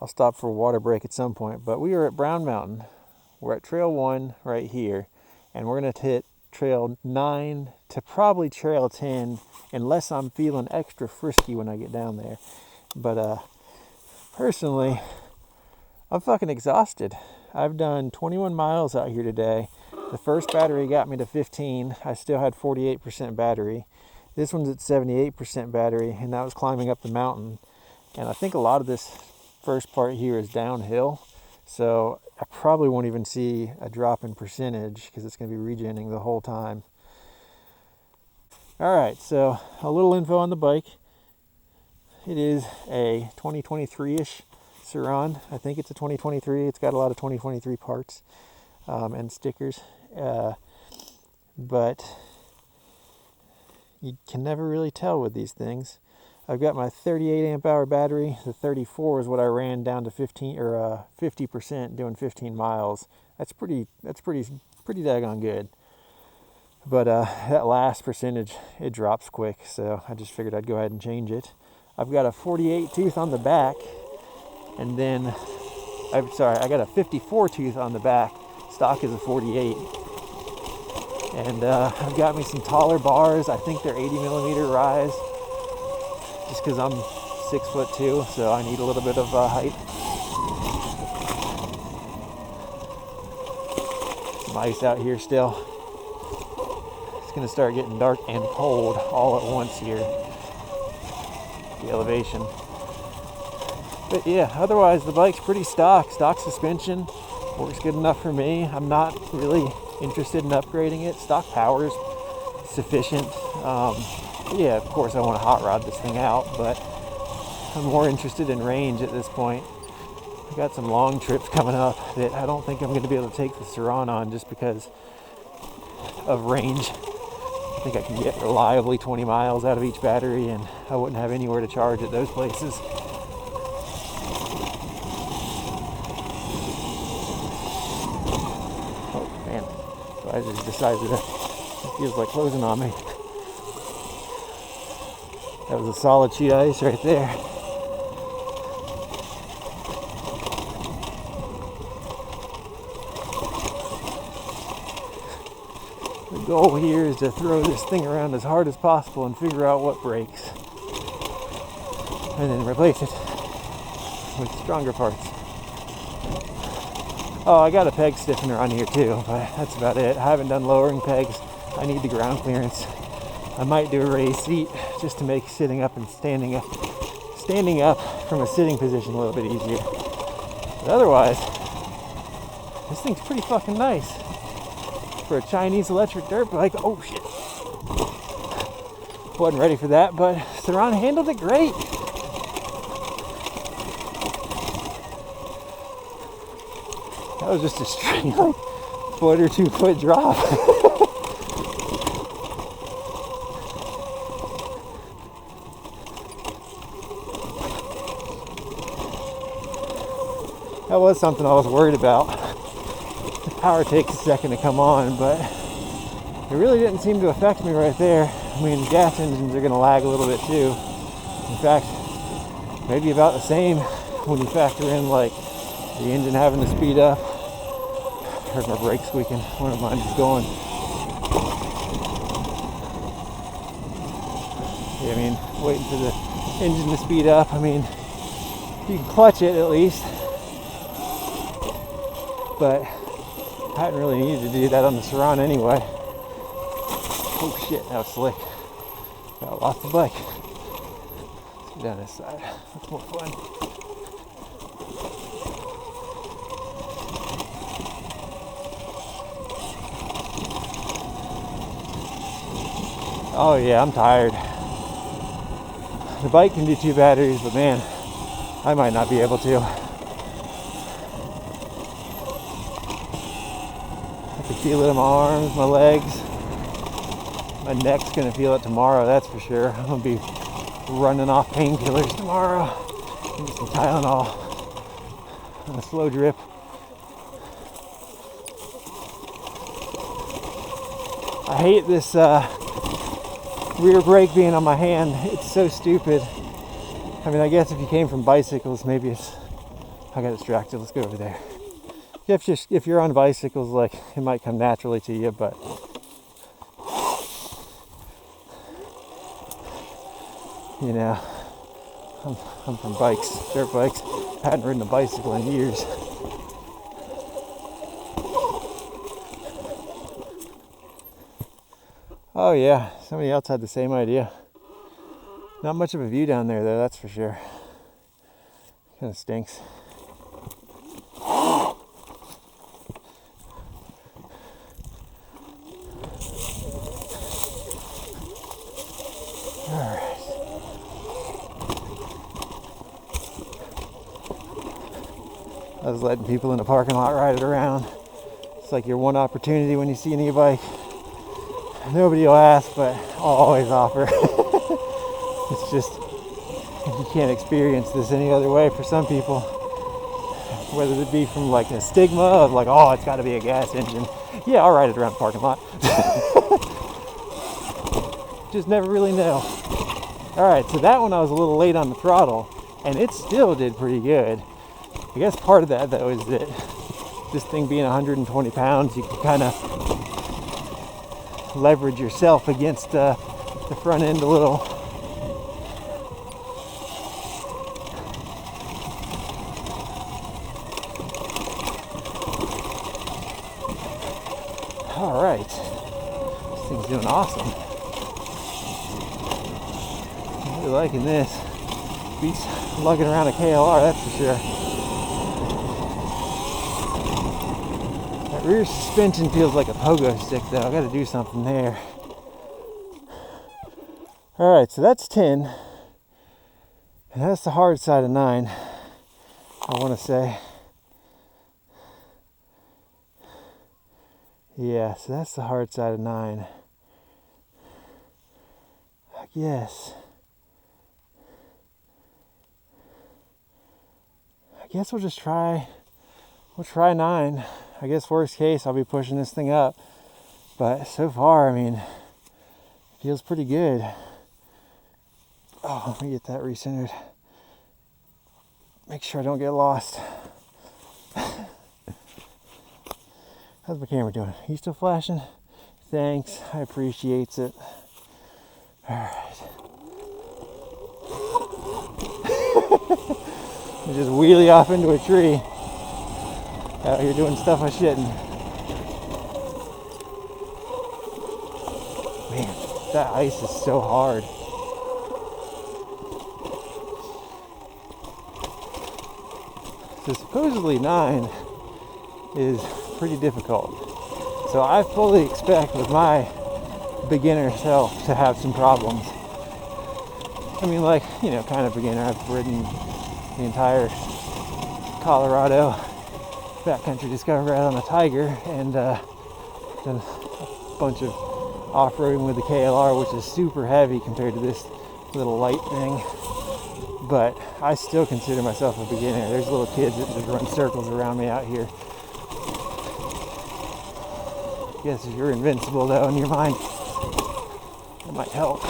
I'll stop for a water break at some point. But we are at Brown Mountain. We're at Trail 1 right here, and we're going to hit Trail 9 to probably Trail 10, unless I'm feeling extra frisky when I get down there. But personally, I'm fucking exhausted. I've done 21 miles out here today. The first battery got me to 15. I still had 48% battery. This one's at 78% battery, and that was climbing up the mountain. And I think a lot of this first part here is downhill, so I probably won't even see a drop in percentage because it's going to be regenning the whole time. All right, so a little info on the bike. It is a 2023-ish Sur-Ron. I think it's a 2023. It's got a lot of 2023 parts and stickers, but you can never really tell with these things. I've got my 38 amp hour battery. The 34 is what I ran down to 50% doing 15 miles. That's pretty daggone good. But that last percentage, it drops quick, so I just figured I'd go ahead and change it. I've got a 48 tooth on the back, and then I got a 54 tooth on the back. Stock is a 48. And I've got me some taller bars. I think they're 80 millimeter rise, just because I'm 6'2", so I need a little bit of height. Some ice out here still. It's going to start getting dark and cold all at once here. The elevation. But yeah, otherwise the bike's pretty stock suspension. Works good enough for me. I'm not really interested in upgrading it. Stock power's sufficient. Yeah, of course I want to hot rod this thing out, but I'm more interested in range at this point. I've got some long trips coming up that I don't think I'm going to be able to take the Surron on just because of range. I think I can get reliably 20 miles out of each battery, and I wouldn't have anywhere to charge at those places. Oh man, so I just decided that it feels like closing on me. That was a solid sheet of ice right there. The goal here is to throw this thing around as hard as possible and figure out what breaks, and then replace it with stronger parts. Oh, I got a peg stiffener on here too, but that's about it. I haven't done lowering pegs. I need the ground clearance. I might do a raised seat just to make sitting up and standing up from a sitting position a little bit easier. But otherwise, this thing's pretty fucking nice for a Chinese electric dirt bike. Oh shit. Wasn't ready for that, but Surron handled it great. That was just a straight like foot or 2 foot drop. That was something I was worried about. The power takes a second to come on, but it really didn't seem to affect me right there. I mean, gas engines are going to lag a little bit too. In fact, maybe about the same when you factor in like the engine having to speed up. I heard my brakes squeaking. One of mine just going. Yeah, I mean, waiting for the engine to speed up. I mean, you can clutch it at least. But I hadn't really needed to do that on the Surron anyway. Oh shit, that was slick. I lost the bike. Let's go down this side. That's more fun. Oh yeah, I'm tired. The bike can do 2 batteries, but man, I might not be able to. I can feel it in my arms, my legs. My neck's gonna feel it tomorrow, that's for sure. I'm gonna be running off painkillers tomorrow. Give me some Tylenol and a slow drip. I hate this rear brake being on my hand. It's so stupid. I mean, I guess if you came from bicycles, maybe it's I got distracted. Let's go over there. If you're on bicycles, like, it might come naturally to you, but you know, I'm from bikes, dirt bikes. I hadn't ridden a bicycle in years. Oh yeah, somebody else had the same idea. Not much of a view down there though, that's for sure. Kind of stinks. Alright. I was letting people in the parking lot ride it around. It's like your one opportunity when you see an e-bike. Nobody will ask, but I'll always offer. It's just, you can't experience this any other way for some people. Whether it be from like a stigma of like, oh, it's got to be a gas engine. Yeah, I'll ride it around the parking lot. Just never really know. Alright, so that one I was a little late on the throttle, and it still did pretty good. I guess part of that though is that this thing being 120 pounds, you can kind of leverage yourself against the front end a little. All right, this thing's doing awesome. I'm really liking this. Beats lugging around a KLR, that's for sure. That rear suspension feels like a pogo stick though. I gotta do something there. All right, so that's 10. And that's the hard side of 9, I want to say. Yeah, so that's the hard side of 9. I guess we'll try 9. I guess worst case, I'll be pushing this thing up. But so far, I mean, it feels pretty good. Oh, let me get that recentered. Make sure I don't get lost. How's my camera doing? You still flashing? Thanks, I appreciate it. Alright. Just wheelie off into a tree. Out here doing stuff I shouldn't. Man, that ice is so hard. So supposedly 9 is pretty difficult. So I fully expect with my beginner self to have some problems. I mean, like, you know, kind of beginner. I've ridden the entire Colorado backcountry discovery ride on a Tiger, and done a bunch of off-roading with the KLR, which is super heavy compared to this little light thing. But I still consider myself a beginner. There's little kids that just run circles around me out here. Guess if you're invincible though in your mind, that might help.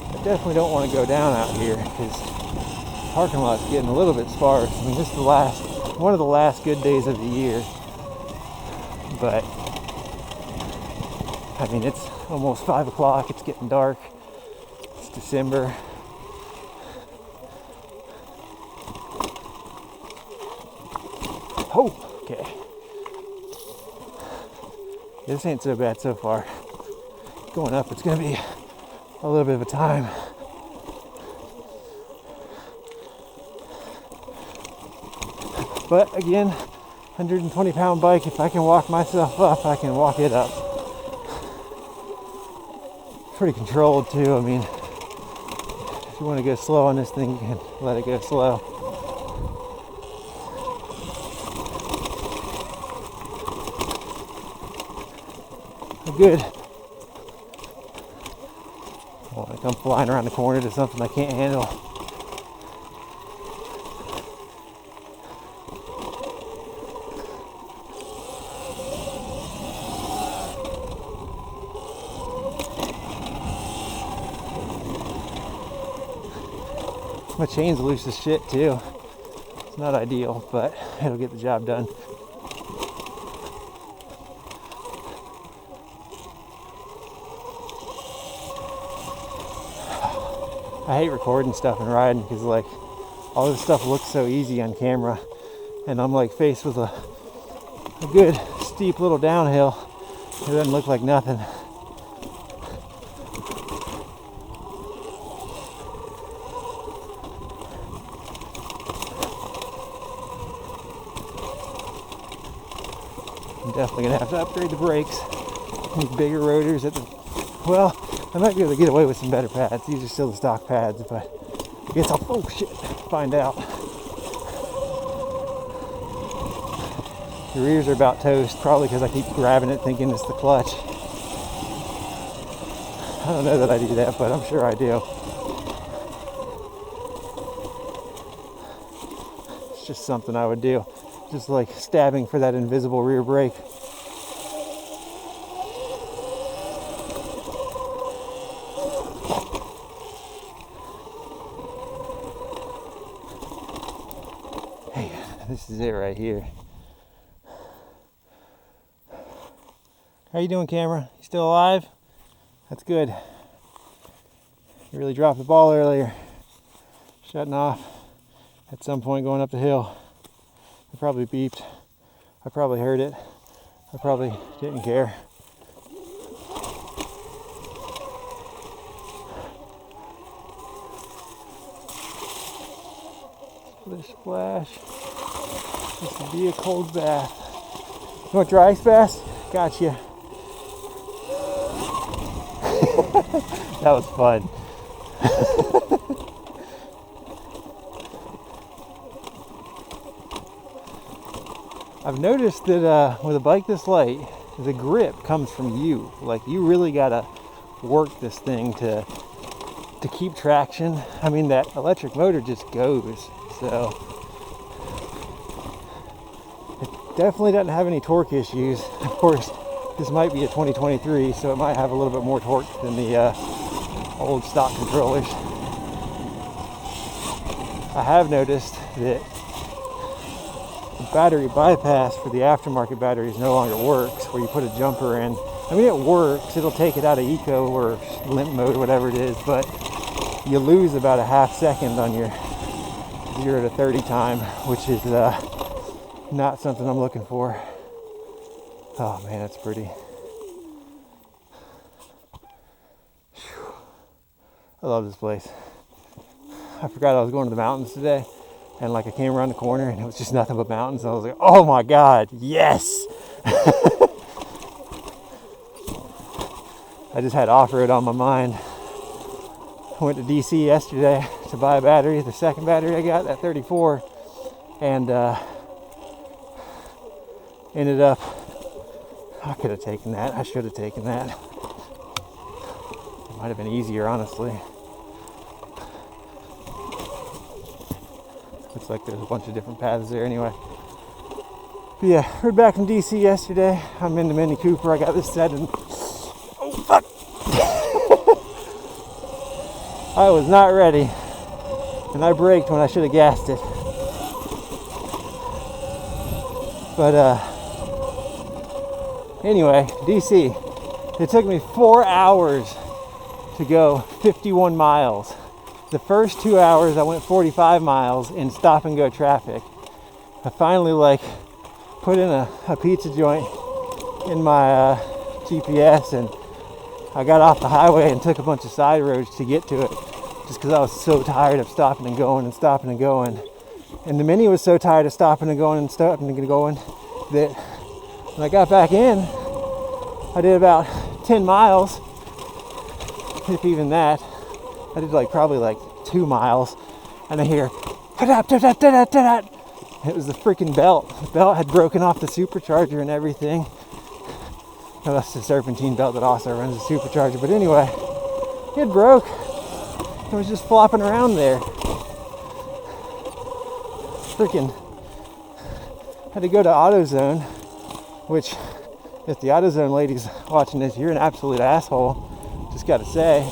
I definitely don't want to go down out here because the parking lot's getting a little bit sparse. I mean, this is one of the last good days of the year. But I mean, it's almost 5 o'clock. It's getting dark. It's December. Oh. Okay. This ain't so bad so far. Going up, it's gonna be a little bit of a time. But again, 120-pound bike, if I can walk myself up, I can walk it up. Pretty controlled too. I mean, if you want to go slow on this thing, you can let it go slow. Good. I want to come flying around the corner to something I can't handle. My chain's loose as shit too. It's not ideal, but it'll get the job done. I hate recording stuff and riding because like all this stuff looks so easy on camera, and I'm like faced with a good steep little downhill. It doesn't look like nothing. I'm definitely gonna have to upgrade the brakes. Need bigger rotors at the, well, I might be able to get away with some better pads. These are still the stock pads, but I guess I'll, oh shit, find out. The rears are about toast, probably because I keep grabbing it thinking it's the clutch. I don't know that I do that, but I'm sure I do. It's just something I would do. Just like stabbing for that invisible rear brake. Hey, this is it right here. How you doing, camera? You still alive? That's good. You really dropped the ball earlier. Shutting off at some point going up the hill. It probably beeped. I probably heard it. I probably didn't care. Splish splash. This would be a cold bath. You want dry ice bath? Gotcha. That was fun. I've noticed that with a bike this light, the grip comes from you. Like, you really gotta work this thing to keep traction. I mean, that electric motor just goes. So it definitely doesn't have any torque issues. Of course, this might be a 2023, so it might have a little bit more torque than the old stock controllers. I have noticed that the battery bypass for the aftermarket batteries no longer works, where you put a jumper in. I mean, it works. It'll take it out of eco or limp mode, whatever it is, but you lose about a half second on your 0 to 30 time, which is not something I'm looking for. Oh man, that's pretty. Whew. I love this place. I forgot I was going to the mountains today, and like I came around the corner and it was just nothing but mountains. I was like, oh my God, yes! I just had off-road on my mind. I went to DC yesterday to buy a battery, the second battery I got, that 34, and ended up, I could have taken that. I should have taken that. It might have been easier, honestly. Looks like there's a bunch of different paths there anyway. But yeah, heard back from DC yesterday. I'm in the Mini Cooper. I got this set and oh fuck! I was not ready, and I braked when I should have gassed it. But anyway, DC. It took me 4 hours to go 51 miles. The first 2 hours I went 45 miles in stop and go traffic. I finally put in a pizza joint in my GPS, and I got off the highway and took a bunch of side roads to get to it, just because I was so tired of stopping and going and stopping and going. And the Mini was so tired of stopping and going and stopping and going that when I got back in, I did about 10 miles, if even that. I did probably 2 miles, and I hear, it was the freaking belt. The belt had broken off the supercharger and everything. No, that's the serpentine belt that also runs the supercharger. But anyway, it broke. It was just flopping around there. Freaking had to go to AutoZone, which, if the AutoZone ladies watching this, you're an absolute asshole. Just gotta say.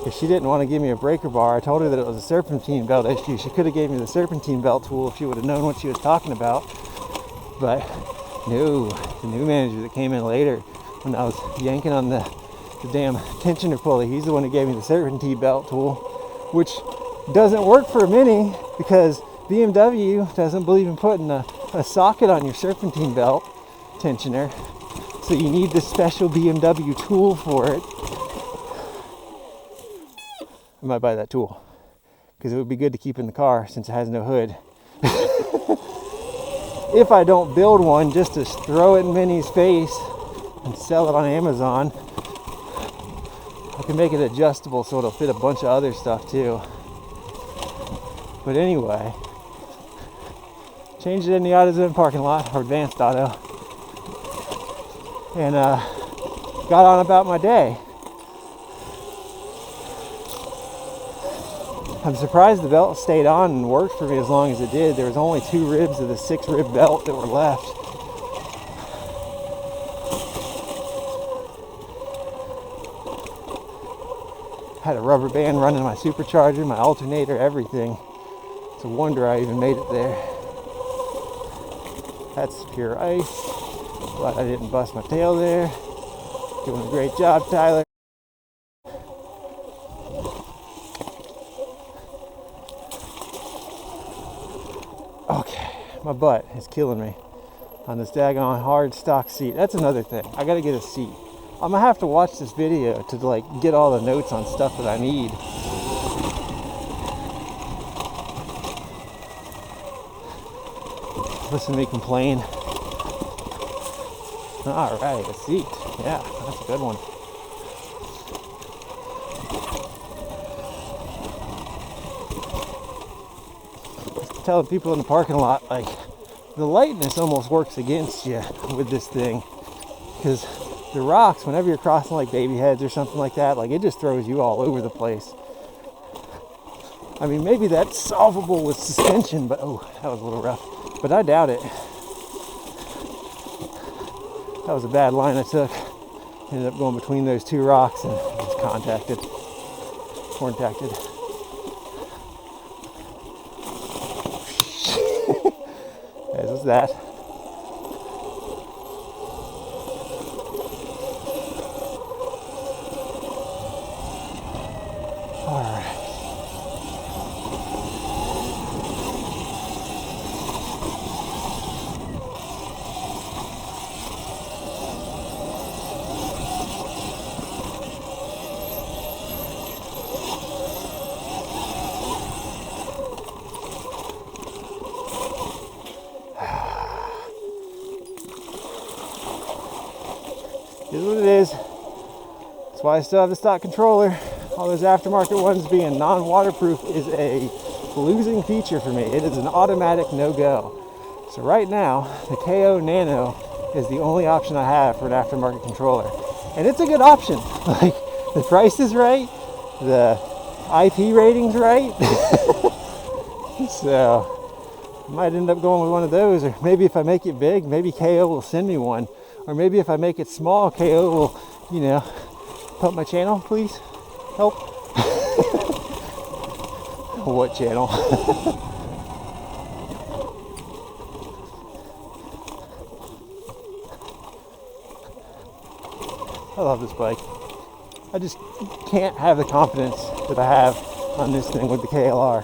because she didn't want to give me a breaker bar. I told her that it was a serpentine belt issue. She could have gave me the serpentine belt tool if she would have known what she was talking about. But no, the new manager that came in later, when I was yanking on the damn tensioner pulley, he's the one who gave me the serpentine belt tool, which doesn't work for a Mini because BMW doesn't believe in putting a socket on your serpentine belt tensioner. So you need this special BMW tool for it. I might buy that tool because it would be good to keep in the car since it has no hood. If I don't build one just to throw it in Minnie's face and sell it on Amazon, I can make it adjustable so it'll fit a bunch of other stuff too. But anyway, changed it in the AutoZone parking lot, or Advanced Auto, and got on about my day. I'm surprised the belt stayed on and worked for me as long as it did. There was only 2 ribs of the 6-rib belt that were left. Had a rubber band running my supercharger, my alternator, everything. It's a wonder I even made it there. That's pure ice. Glad I didn't bust my tail there. Doing a great job, Tyler. Okay, my butt is killing me on this daggone hard stock seat. That's another thing. I gotta get a seat. I'm gonna have to watch this video to like get all the notes on stuff that I need. Listen to me complain. All right, a seat. Yeah, that's a good one. Telling people in the parking lot, like, the lightness almost works against you with this thing, because the rocks, whenever you're crossing like baby heads or something like that, like, it just throws you all over the place. I mean, maybe that's solvable with suspension, but oh, that was a little rough, but I doubt it. That was a bad line I took. Ended up going between those 2 rocks and was contacted. As was that. All right. Is what it is. That's why I still have the stock controller. All those aftermarket ones being non-waterproof is a losing feature for me. It is an automatic no-go. So right now, the KO Nano is the only option I have for an aftermarket controller. And it's a good option. Like, the price is right, the IP rating's right. So I might end up going with one of those, or maybe if I make it big, maybe KO will send me one. Or maybe if I make it small, KO will, you know, pump my channel, please. Help. What channel? I love this bike. I just can't have the confidence that I have on this thing with the KLR.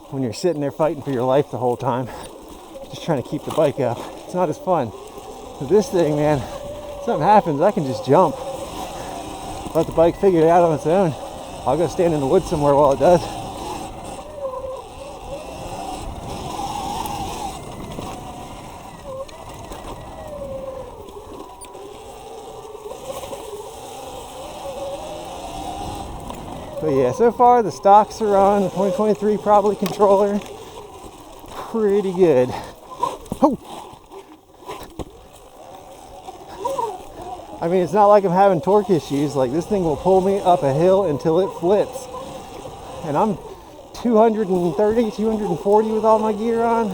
When you're sitting there fighting for your life the whole time, just trying to keep the bike up, it's not as fun. With this thing, man, if something happens, I can just jump. Let the bike figure it out on its own. I'll go stand in the woods somewhere while it does. But yeah, so far the stock Sur-Ron, the 2023 probably controller, pretty good. Oh! I mean, it's not like I'm having torque issues. Like, this thing will pull me up a hill until it flips. And I'm 230, 240 with all my gear on.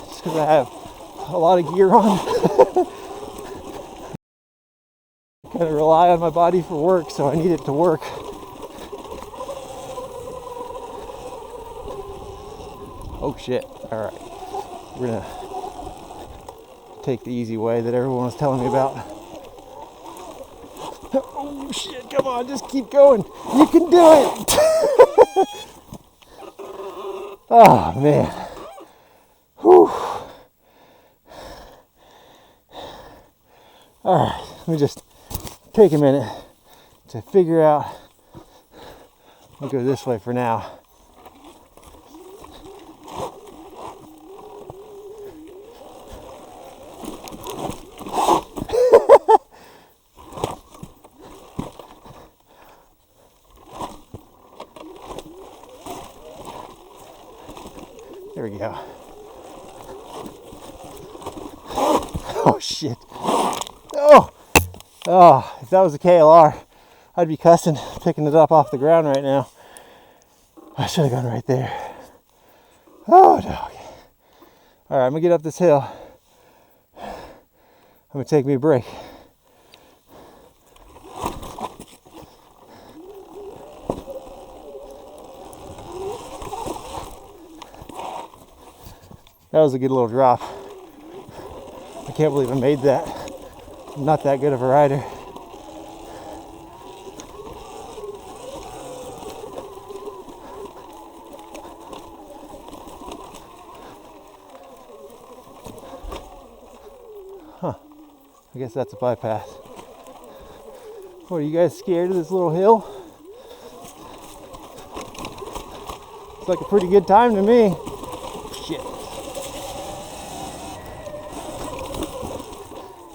Just because I have a lot of gear on. kind of rely on my body for work, so I need it to work. Oh shit. Alright. We're gonna take the easy way that everyone was telling me about. Oh shit, come on, just keep going. You can do it! Oh man. Whew. Alright, let me just take a minute to figure out. I'll go this way for now. There we go. Oh shit. Oh! Oh, if that was a KLR, I'd be cussing, picking it up off the ground right now. I should have gone right there. Oh, dog. Alright, I'm gonna get up this hill. I'm gonna take me a break. That was a good little drop. I can't believe I made that. I'm not that good of a rider. Huh. I guess that's a bypass. What, are you guys scared of this little hill? It's like a pretty good time to me. Shit.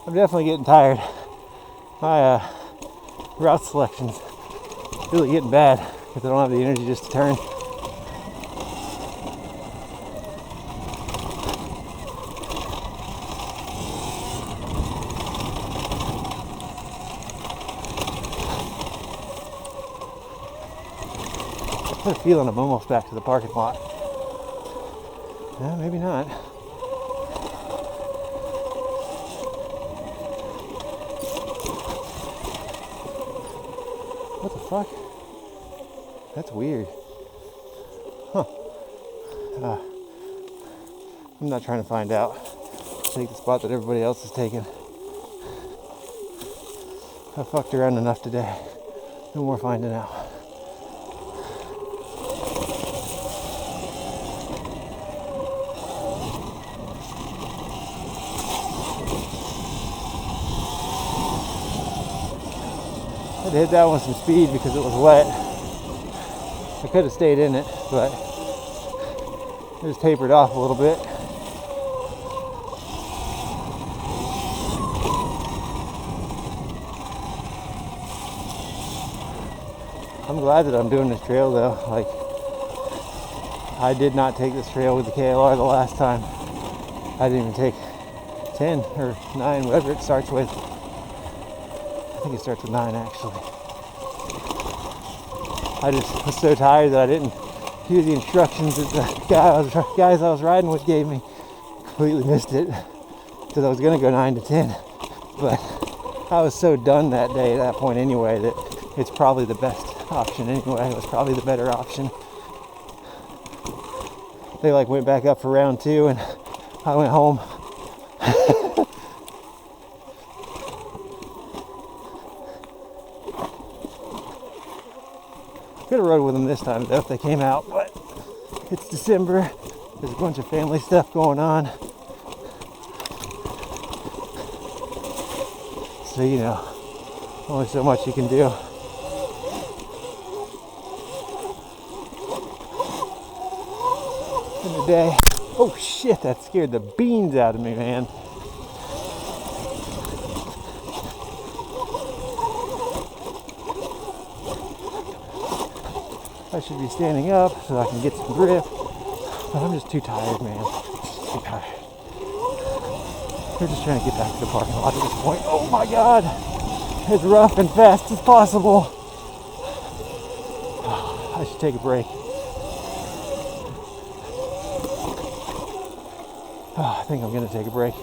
I'm definitely getting tired. My route selection's really getting bad because I don't have the energy just to turn. I have a feeling I'm almost back to the parking lot. Maybe not. What the fuck? That's weird. Huh. I'm not trying to find out. Take the spot that everybody else is taking. I fucked around enough today. No more finding out. I had to hit that one with some speed because it was wet. I could have stayed in it, but it just tapered off a little bit. I'm glad that I'm doing this trail though. Like, I did not take this trail with the KLR the last time. I didn't even take 10 or 9, whatever it starts with. I think it starts with 9 actually. I just was so tired that I didn't hear the instructions that the guys I was riding with gave me. Completely missed it because I was going to go 9 to 10. But I was so done that day at that point anyway that it's probably the best option anyway. It was probably the better option. They like went back up for round 2 and I went home. Could have rode with them this time though if they came out, but it's December. There's a bunch of family stuff going on. So, you know, only so much you can do. In the day. Oh shit, that scared the beans out of me, man. I should be standing up so I can get some grip, but I'm just too tired, man. Just too tired. We're just trying to get back to the parking lot at this point. Oh my god! As rough and fast as possible. I should take a break. I think I'm going to take a break.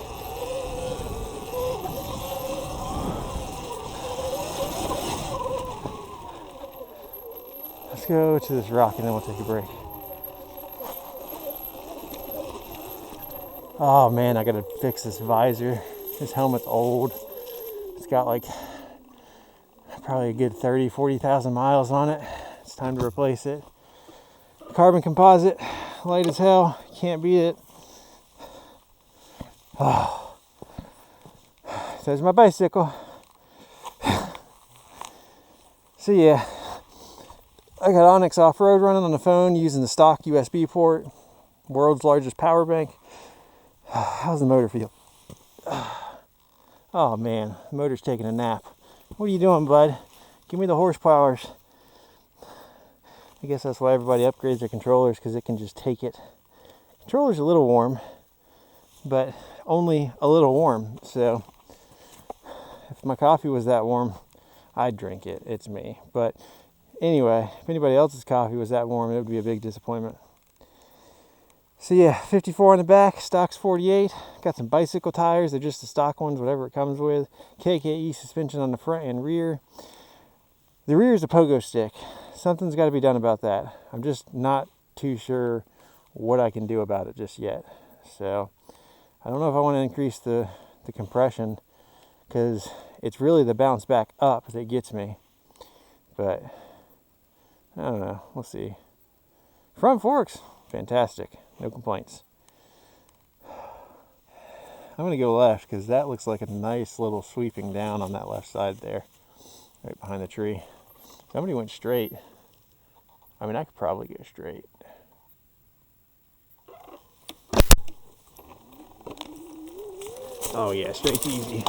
go to this rock and then we'll take a break. Oh man, I gotta fix this visor. This helmet's old. It's got like probably a good 40,000 miles on it. It's time to replace it. Carbon composite, light as hell. Can't beat it. Oh. There's my bicycle. So yeah, I got Onyx Off-Road running on the phone using the stock USB port. World's largest power bank. How's the motor feel? Oh man, the motor's taking a nap. What are you doing, bud? Give me the horsepowers. I guess that's why everybody upgrades their controllers, because it can just take it. Controller's a little warm, but only a little warm. So if my coffee was that warm, I'd drink it. It's me. But anyway, if anybody else's coffee was that warm, it would be a big disappointment. So yeah, 54 on the back, stock's 48. Got some bicycle tires, they're just the stock ones, whatever it comes with. KKE suspension on the front and rear. The rear is a pogo stick. Something's got to be done about that. I'm just not too sure what I can do about it just yet. So I don't know if I want to increase the compression, because it's really the bounce back up that gets me. But I don't know, we'll see. Front forks, fantastic. No complaints. I'm going to go left because that looks like a nice little sweeping down on that left side there, right behind the tree. Somebody went straight. I mean, I could probably go straight. Oh yeah, straight's easy.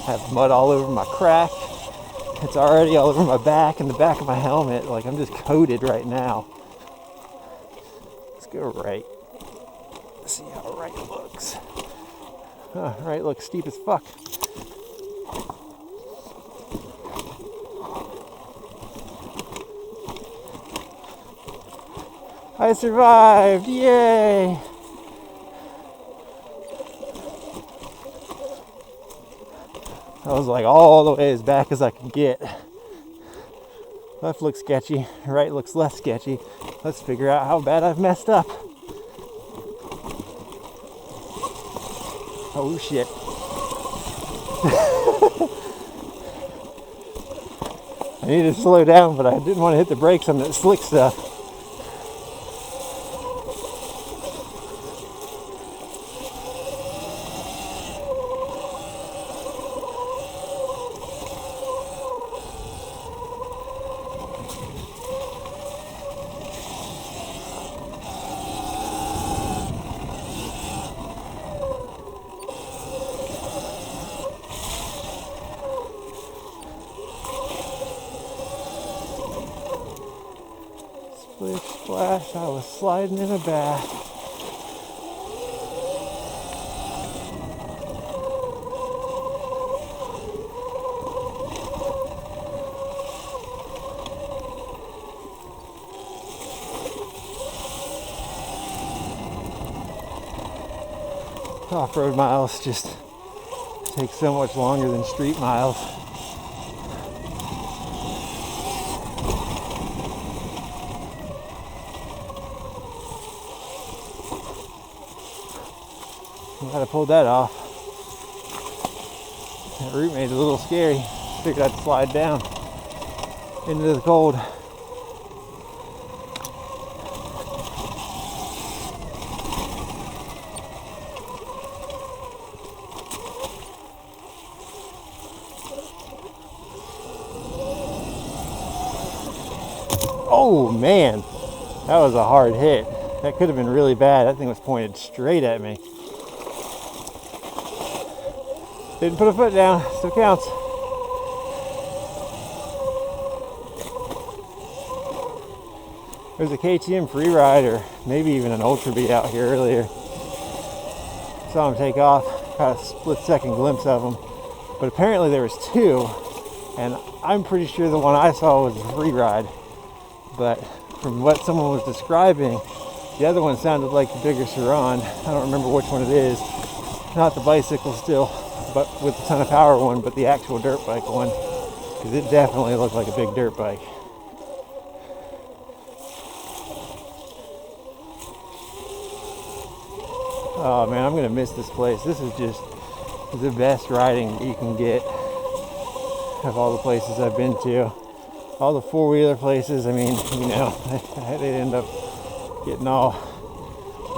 I have mud all over my crack. It's already all over my back and the back of my helmet. Like, I'm just coated right now. Let's go right. Let's see how right looks. Right looks steep as fuck. I survived! Yay! I was like all the way as back as I could get. Left looks sketchy, right looks less sketchy. Let's figure out how bad I've messed up. Oh shit. I needed to slow down, but I didn't want to hit the brakes on that slick stuff. Splish splash, I was sliding in a bath. Off-road miles just take so much longer than street miles. Glad I pulled that off. That route made it a little scary. Figured I'd slide down into the cold. Oh man, that was a hard hit. That could have been really bad. That thing was pointed straight at me. Didn't put a foot down, still counts. There's a KTM free ride, or maybe even an Ultra Bee out here earlier. Saw him take off, got a split second glimpse of him. but apparently there was two, and I'm pretty sure the one I saw was a free ride. But from what someone was describing, the other one sounded like the bigger Surron. I don't remember which one it is. Not the bicycle still, but with a ton of power one, but the actual dirt bike one, because it definitely looked like a big dirt bike. Oh man, I'm gonna miss this place. This is just the best riding you can get of all the places I've been to. All the four-wheeler places, I mean, you know, they end up getting all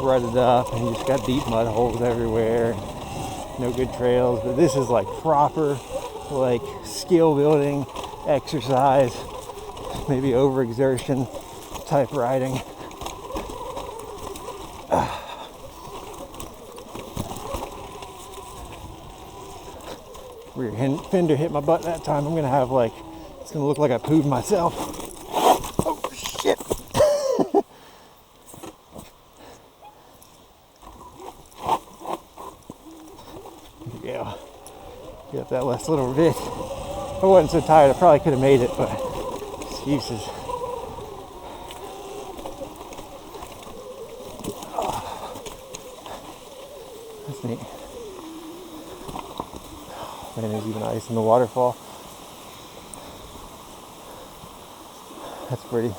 rutted up, and you just got deep mud holes everywhere, no good trails. But this is like proper, like skill building, exercise, maybe overexertion type riding. Rear fender hit my butt that time. I'm gonna have like, it's gonna look like I pooed myself. Oh shit. Yeah, got that last little bit. I wasn't so tired, I probably could have made it, but excuses. That's neat. Man, there's even ice in the waterfall. That's pretty.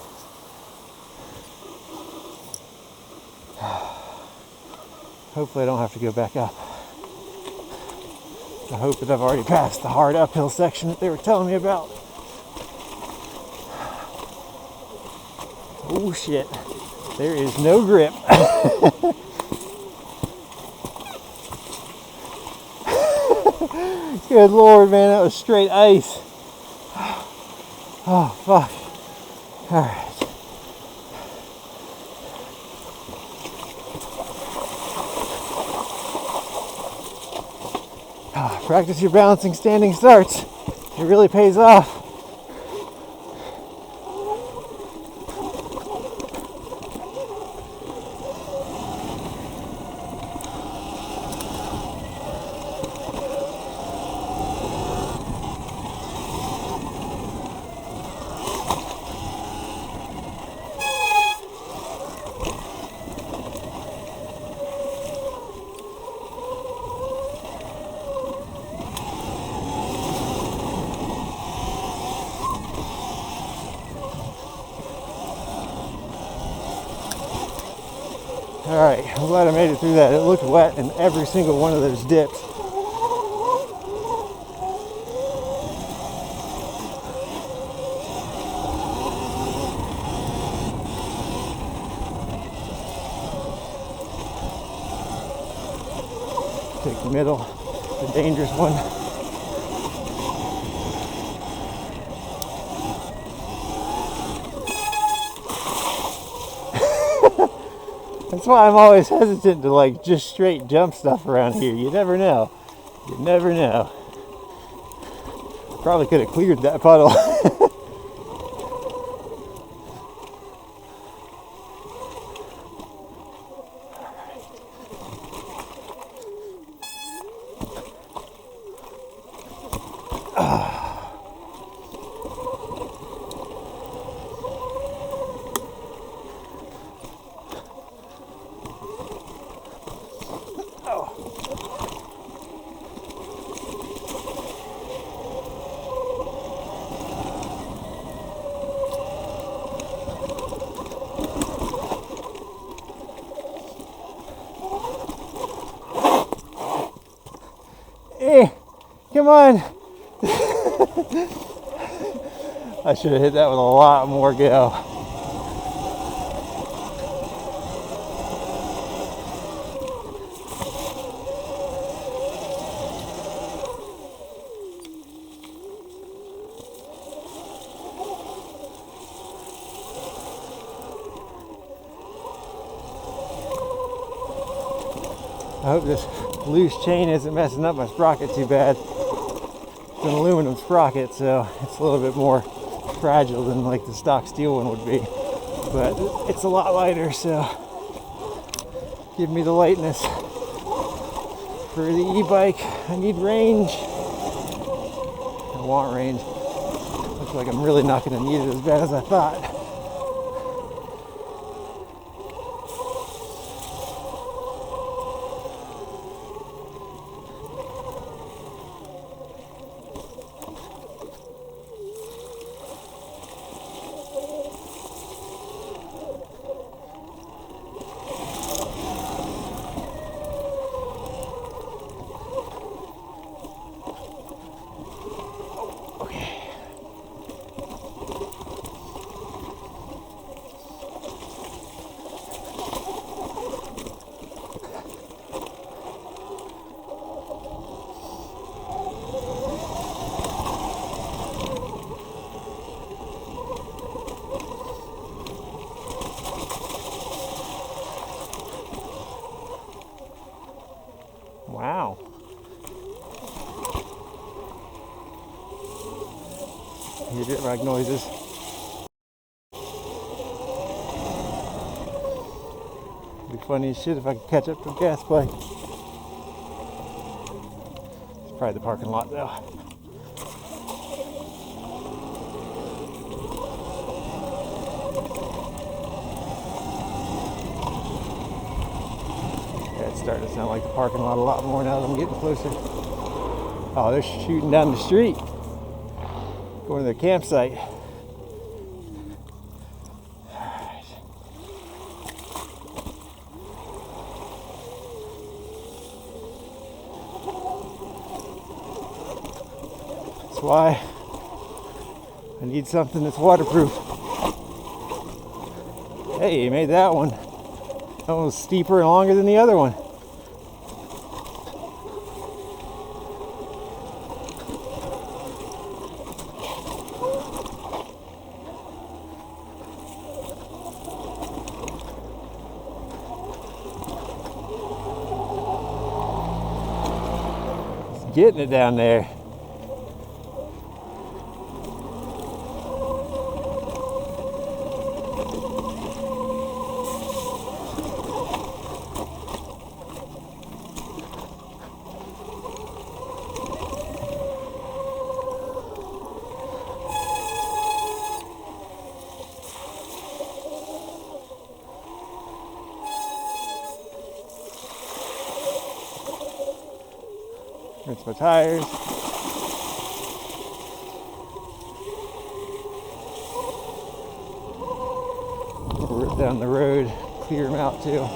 Hopefully I don't have to go back up. I hope that I've already passed the hard uphill section that they were telling me about. Oh shit, there is no grip. Good Lord, man, that was straight ice. Oh, fuck. All right. Practice your balancing standing starts. It really pays off. Alright, I'm glad I made it through that. It looked wet in every single one of those dips. Take the middle, the dangerous one. That's why I'm always hesitant to like just straight jump stuff around here. You never know. You never know. Probably could have cleared that puddle. Come on. I should have hit that with a lot more go. I hope this loose chain isn't messing up my sprocket too bad. It's an aluminum sprocket, so it's a little bit more fragile than like the stock steel one would be. But it's a lot lighter, so give me the lightness. For the e-bike, I need range. I want range. Looks like I'm really not going to need it as bad as I thought. Wow. You get rag noises. It'd be funny as shit if I could catch up to a gas play. It's probably the parking lot though. Yeah, it's starting to sound like the parking lot a lot more now that I'm getting closer. Oh, they're shooting down the street. Going to their campsite. That's why I need something that's waterproof. Hey, you made that one. That one was steeper and longer than the other one. Getting it down there. Rinse my tires. Rip down the road, clear them out too.